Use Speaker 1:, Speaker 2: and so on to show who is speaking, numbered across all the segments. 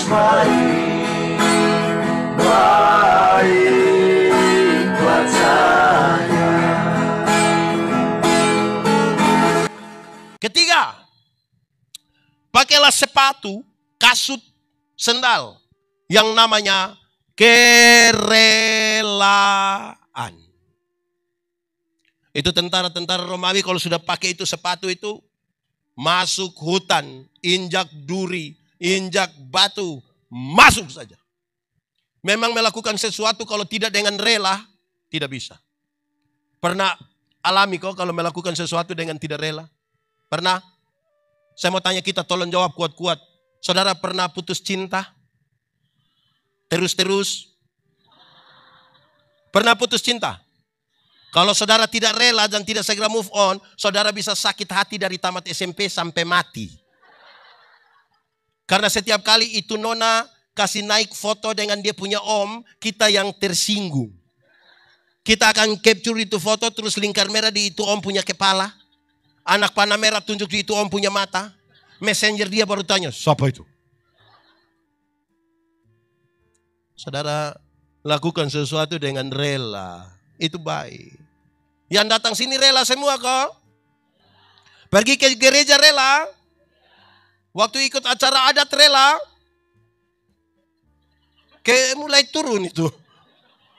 Speaker 1: baik, baik buat saya.
Speaker 2: Ketiga, pakailah sepatu, kasut, sendal yang namanya kerelaan. Itu tentara-tentara Romawi kalau sudah pakai itu sepatu itu, masuk hutan, injak duri, injak batu, masuk saja. Memang melakukan sesuatu kalau tidak dengan rela, tidak bisa. Pernah alami kok kalau melakukan sesuatu dengan tidak rela? Pernah? Saya mau tanya kita, tolong jawab kuat-kuat. Saudara pernah putus cinta? Terus-terus? Pernah putus cinta? Kalau saudara tidak rela dan tidak segera move on, saudara bisa sakit hati dari tamat SMP sampai mati. Karena setiap kali itu nona kasih naik foto dengan dia punya om, kita yang tersinggung. Kita akan capture itu foto, terus lingkar merah di itu om punya kepala. Anak panah merah tunjuk di itu om punya mata. Messenger dia baru tanya, siapa itu? Saudara lakukan sesuatu dengan rela, itu baik. Yang datang sini rela semua kok. Pergi ke gereja rela. Waktu ikut acara adat rela. Kayak mulai turun itu.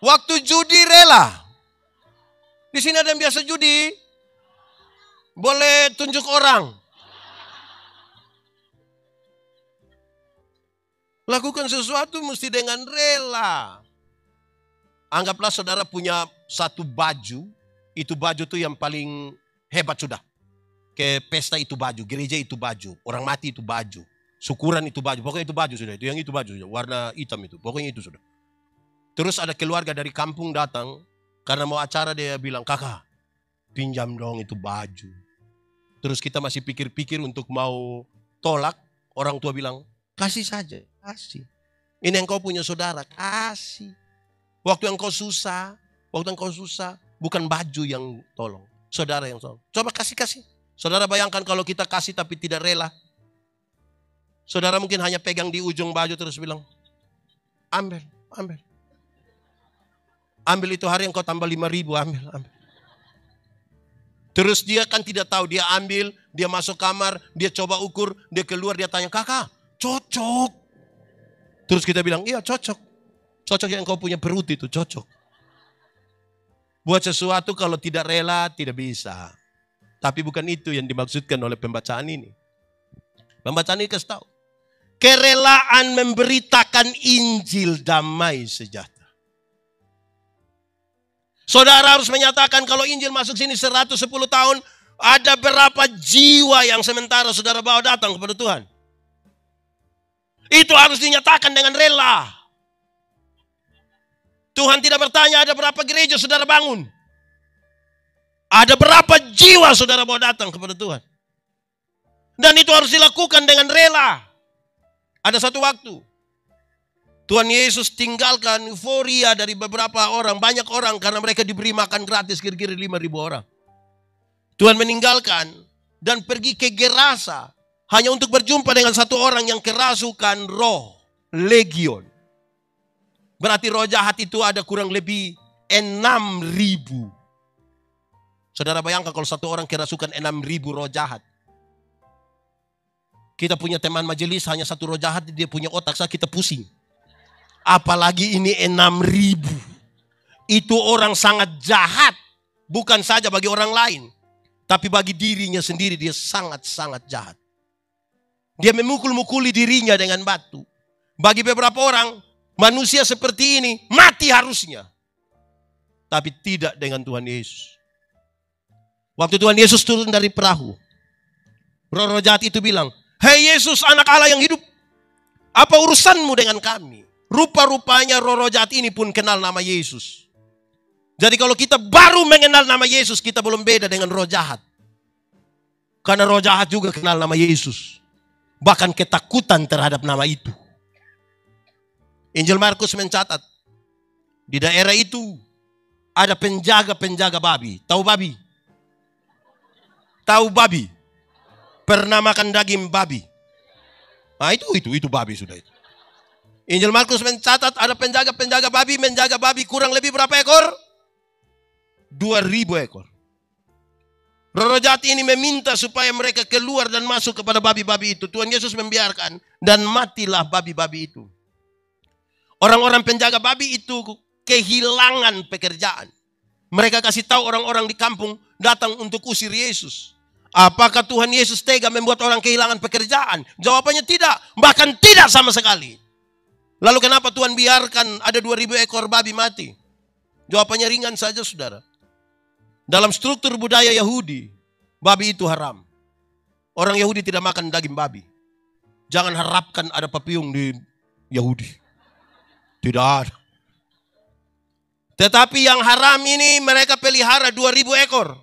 Speaker 2: Waktu judi rela. Di sini ada yang biasa judi. Boleh tunjuk orang. Lakukan sesuatu mesti dengan rela. Anggaplah saudara punya satu baju. Itu baju tuh yang paling hebat sudah. Ke pesta itu baju, gereja itu baju, orang mati itu baju, syukuran itu baju. Pokoknya itu baju sudah. Itu yang itu baju sudah. Warna hitam itu. Pokoknya itu sudah. Terus ada keluarga dari kampung datang. Karena mau acara dia bilang, kakak pinjam dong itu baju. Terus kita masih pikir-pikir untuk mau tolak. Orang tua bilang, kasih saja, kasih. Ini yang kau punya saudara, kasih. Waktu yang kau susah, bukan baju yang tolong. Saudara yang tolong. Coba kasih. Saudara bayangkan kalau kita kasih tapi tidak rela. Saudara mungkin hanya pegang di ujung baju terus bilang, ambil. Ambil itu hari yang kau tambah 5.000, ambil. Terus dia kan tidak tahu, dia ambil, dia masuk kamar, dia coba ukur, dia keluar, dia tanya, kakak, cocok. Terus kita bilang, iya cocok. Cocok yang kau punya perut itu, cocok. Buat sesuatu kalau tidak rela, tidak bisa. Tapi bukan itu yang dimaksudkan oleh pembacaan ini. Pembacaan ini kasih tahu. Kerelaan memberitakan Injil damai sejahtera. Saudara harus menyatakan kalau Injil masuk sini 110 tahun, ada berapa jiwa yang sementara saudara bawa datang kepada Tuhan. Itu harus dinyatakan dengan rela. Tuhan tidak bertanya ada berapa gereja saudara bangun. Ada berapa jiwa saudara bawa datang kepada Tuhan. Dan itu harus dilakukan dengan rela. Ada satu waktu Tuhan Yesus tinggalkan euforia dari beberapa orang, banyak orang karena mereka diberi makan gratis kira-kira 5.000 orang. Tuhan meninggalkan dan pergi ke Gerasa hanya untuk berjumpa dengan satu orang yang kerasukan roh, legion. Berarti roh jahat itu ada kurang lebih 6.000. Saudara bayangkan kalau satu orang kerasukan 6.000 roh jahat. Kita punya teman majelis hanya satu roh jahat, dia punya otak, kita pusing. Apalagi ini 6.000. Itu orang sangat jahat. Bukan saja bagi orang lain. Tapi bagi dirinya sendiri dia sangat-sangat jahat. Dia memukul-mukuli dirinya dengan batu. Bagi beberapa orang, manusia seperti ini mati harusnya. Tapi tidak dengan Tuhan Yesus. Waktu Tuhan Yesus turun dari perahu, roh-roh jahat itu bilang, "Hei Yesus, anak Allah yang hidup, apa urusanmu dengan kami?" Rupa-rupanya roh-roh jahat ini pun kenal nama Yesus. Jadi kalau kita baru mengenal nama Yesus, kita belum beda dengan roh jahat. Karena roh jahat juga kenal nama Yesus. Bahkan ketakutan terhadap nama itu. Injil Markus mencatat, di daerah itu ada penjaga-penjaga babi. Tahu babi? Tahu babi? Pernah makan daging babi? Nah itu babi sudah itu. Injil Markus mencatat ada penjaga-penjaga babi menjaga babi kurang lebih berapa ekor? 2.000 ekor. Roh jahat ini meminta supaya mereka keluar dan masuk kepada babi-babi itu. Tuhan Yesus membiarkan dan matilah babi-babi itu. Orang-orang penjaga babi itu kehilangan pekerjaan. Mereka kasih tahu orang-orang di kampung datang untuk usir Yesus. Apakah Tuhan Yesus tega membuat orang kehilangan pekerjaan? Jawabannya tidak, bahkan tidak sama sekali. Lalu kenapa Tuhan biarkan ada 2.000 ekor babi mati? Jawabannya ringan saja, saudara. Dalam struktur budaya Yahudi, babi itu haram. Orang Yahudi tidak makan daging babi. Jangan harapkan ada papiung di Yahudi. Tidak ada. Tetapi yang haram ini mereka pelihara 2.000 ekor.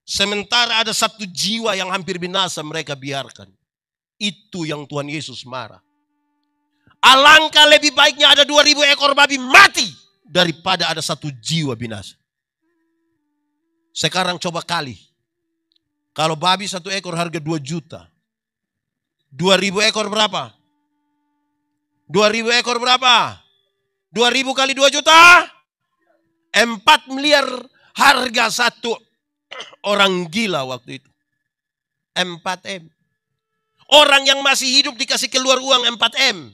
Speaker 2: Sementara ada 1 jiwa yang hampir binasa mereka biarkan. Itu yang Tuhan Yesus marah. Alangkah lebih baiknya ada 2.000 ekor babi mati daripada ada 1 jiwa binasa. Sekarang coba kali. Kalau babi 1 ekor harga 2 juta. 2.000 ekor berapa? 2.000 ekor berapa? 2.000 kali 2 juta? 4 miliar harga 1 orang gila waktu itu. 4M. Orang yang masih hidup dikasih keluar uang 4M.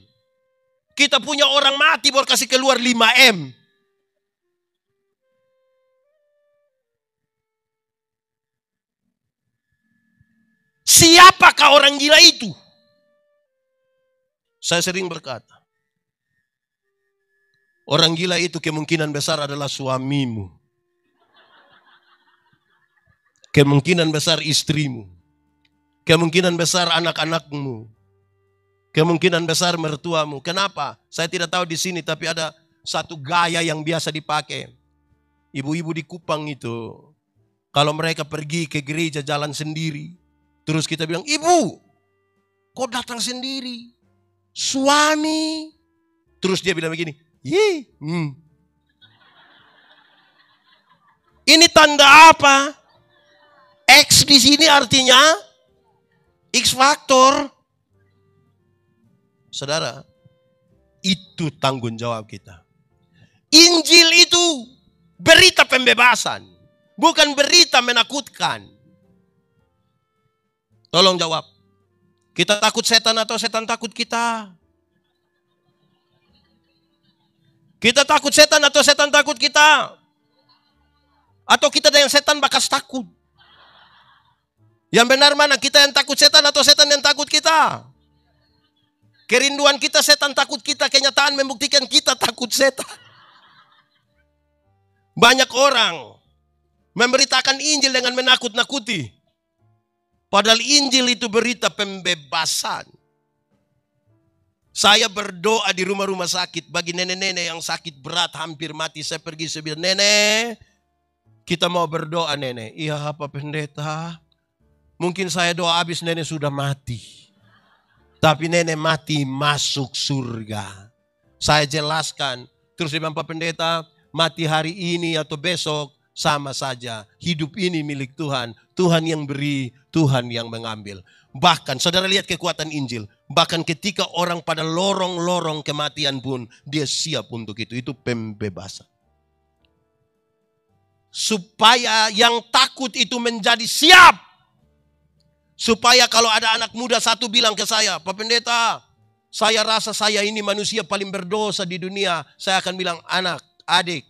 Speaker 2: Kita punya orang mati baru kasih keluar 5M. Siapakah orang gila itu? Saya sering berkata, orang gila itu kemungkinan besar adalah suamimu. Kemungkinan besar istrimu. Kemungkinan besar anak-anakmu. Kemungkinan besar mertuamu. Kenapa? Saya tidak tahu di sini, tapi ada satu gaya yang biasa dipakai. Ibu-ibu di Kupang itu, kalau mereka pergi ke gereja jalan sendiri, terus kita bilang, ibu, kok datang sendiri? Suami. Terus dia bilang begini, Ini tanda apa? X di sini artinya X faktor. Saudara, itu tanggung jawab kita. Injil itu berita pembebasan, bukan berita menakutkan. Tolong jawab. Kita takut setan atau setan takut kita? Kita takut setan atau setan takut kita? Atau kita yang setan bakas takut? Yang benar mana? Kita yang takut setan atau setan yang takut kita? Kerinduan kita setan takut kita, kenyataan membuktikan kita takut setan. Banyak orang memberitakan Injil dengan menakut-nakuti. Padahal Injil itu berita pembebasan. Saya berdoa di rumah-rumah sakit bagi nenek-nenek yang sakit berat hampir mati. Saya pergi, saya bilang, nenek, kita mau berdoa nenek. Iya Pak Pendeta, mungkin saya doa habis nenek sudah mati. Tapi nenek mati masuk surga. Saya jelaskan. Terus dia bilang, Pak Pendeta, mati hari ini atau besok sama saja. Hidup ini milik Tuhan. Tuhan yang beri, Tuhan yang mengambil. Bahkan saudara lihat kekuatan Injil. Bahkan ketika orang pada lorong-lorong kematian pun dia siap untuk itu. Itu pembebasan. Supaya yang takut itu menjadi siap. Supaya kalau ada anak muda satu bilang ke saya, Pak Pendeta, saya rasa saya ini manusia paling berdosa di dunia. Saya akan bilang, anak, adik,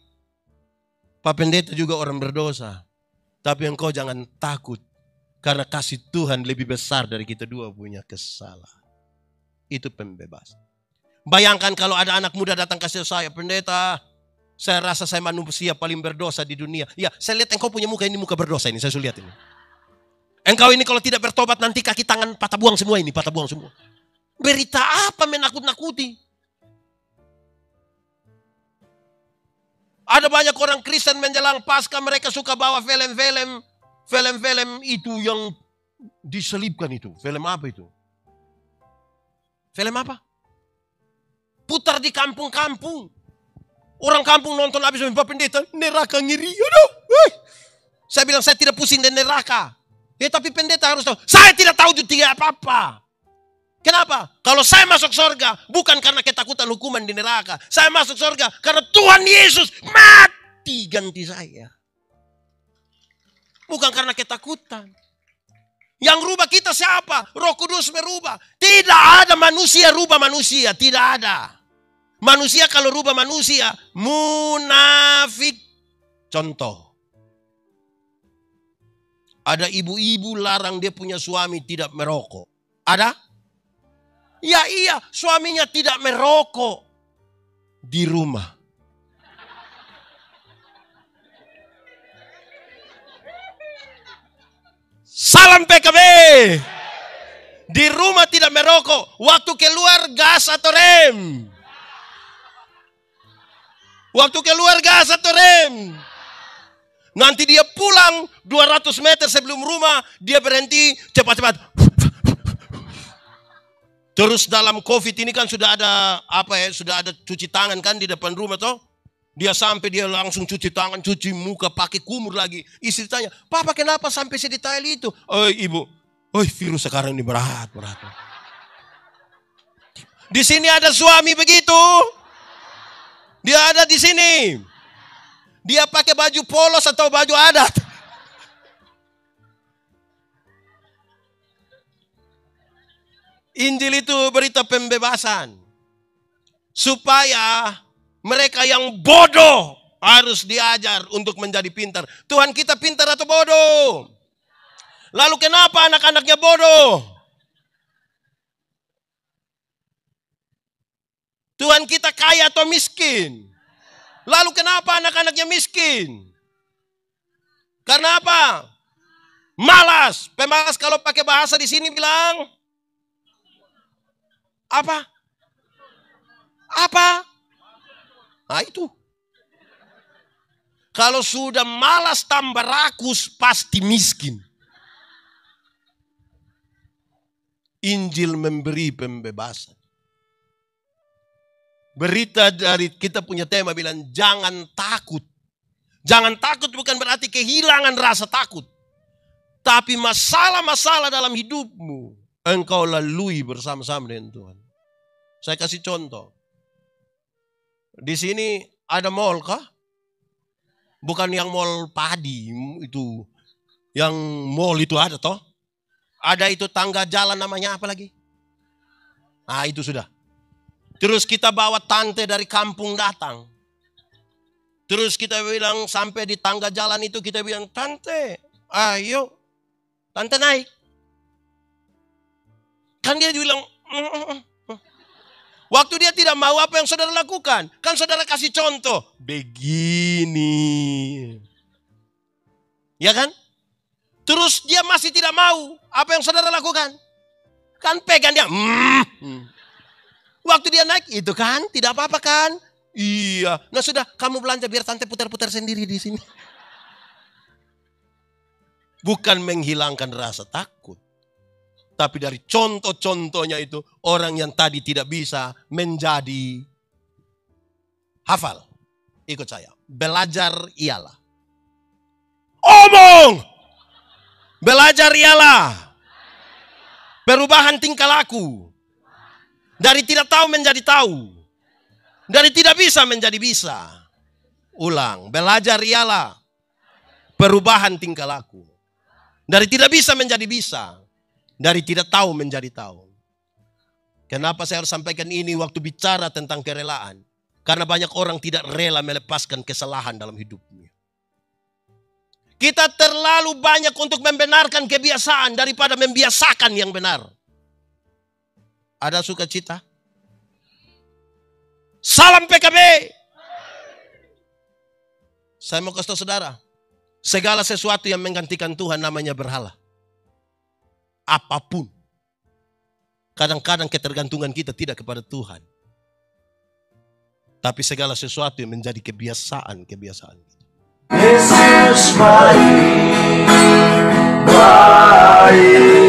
Speaker 2: Pak Pendeta juga orang berdosa. Tapi engkau jangan takut. Karena kasih Tuhan lebih besar dari kita dua punya kesalahan. Itu pembebasan. Bayangkan kalau ada anak muda datang kasih saya, Pendeta, saya rasa saya manusia paling berdosa di dunia. Ya, saya lihat engkau punya muka ini, muka berdosa ini. Saya sudah lihat ini. Engkau ini kalau tidak bertobat nanti kaki tangan patah buang semua ini. Patah buang semua. Berita apa menakut-nakuti? Ada banyak orang Kristen menjelang Paskah mereka suka bawa film-film itu yang diselipkan itu. Film apa itu? Film apa? Putar di kampung-kampung. Orang kampung nonton habis Pak Pendeta, neraka ngiri. Aduh, saya bilang saya tidak pusing dengan neraka. Ya tapi pendeta harus tahu. Saya tidak tahu itu tidak apa-apa. Kenapa? Kalau saya masuk surga, bukan karena ketakutan hukuman di neraka. Saya masuk surga karena Tuhan Yesus mati ganti saya. Bukan karena ketakutan. Yang rubah kita siapa? Roh Kudus merubah. Tidak ada manusia rubah manusia. Tidak ada. Manusia kalau rubah manusia, munafik. Contoh. Ada ibu-ibu larang dia punya suami tidak merokok. Ada? Ya iya, suaminya tidak merokok di rumah. Salam PKB. Di rumah tidak merokok. Waktu keluar gas atau rem? Waktu keluar gas atau rem? Nanti dia pulang 200 meter sebelum rumah, dia berhenti cepat-cepat. Terus dalam COVID ini kan sudah ada sudah ada cuci tangan kan di depan rumah toh. Dia sampai dia langsung cuci tangan, cuci muka, pakai kumur lagi. Istri tanya, "Papa kenapa sampai sedetail itu?" "Oh ibu, virus sekarang ini berat." Di sini ada suami begitu. Dia ada di sini. Dia pakai baju polos atau baju adat. Injil itu berita pembebasan. Supaya mereka yang bodoh harus diajar untuk menjadi pintar. Tuhan kita pintar atau bodoh? Lalu kenapa anak-anaknya bodoh? Tuhan kita kaya atau miskin? Lalu kenapa anak-anaknya miskin? Karena apa? Malas. Pemalas kalau pakai bahasa di sini bilang apa? Nah itu. Kalau sudah malas tambah rakus pasti miskin. Injil memberi pembebasan. Berita dari kita punya tema bilang jangan takut. Jangan takut bukan berarti kehilangan rasa takut. Tapi masalah-masalah dalam hidupmu engkau lalui bersama-sama dengan Tuhan. Saya kasih contoh. Di sini ada mall kah? Bukan yang mall padi itu. Yang mall itu ada toh? Ada itu tangga jalan namanya apa lagi? Nah itu sudah. Terus kita bawa tante dari kampung datang. Terus kita bilang sampai di tangga jalan itu kita bilang, "Tante, ayo. Tante naik." Kan dia bilang, Waktu dia tidak mau, apa yang saudara lakukan? Kan saudara kasih contoh. Begini. Ya kan? Terus dia masih tidak mau. Apa yang saudara lakukan? Kan pegang dia. Waktu dia naik, itu kan tidak apa-apa kan? Iya. Nah sudah, kamu belanja biar tante putar-putar sendiri di sini. Bukan menghilangkan rasa takut. Tapi dari contoh-contohnya itu, orang yang tadi tidak bisa menjadi hafal. Ikut saya. Belajar ialah. Omong! Belajar ialah. Perubahan tingkah laku. Dari tidak tahu menjadi tahu. Dari tidak bisa menjadi bisa. Ulang. Belajar ialah. Perubahan tingkah laku. Dari tidak bisa menjadi bisa. Dari tidak tahu menjadi tahu. Kenapa saya harus sampaikan ini waktu bicara tentang kerelaan? Karena banyak orang tidak rela melepaskan kesalahan dalam hidupnya. Kita terlalu banyak untuk membenarkan kebiasaan daripada membiasakan yang benar. Ada sukacita? Salam PKB. Saya mau kasih tahu saudara. Segala sesuatu yang menggantikan Tuhan namanya berhala. Apapun. Kadang-kadang ketergantungan kita tidak kepada Tuhan. Tapi segala sesuatu yang menjadi kebiasaan-kebiasaan kita.
Speaker 1: Yesus baik, baik.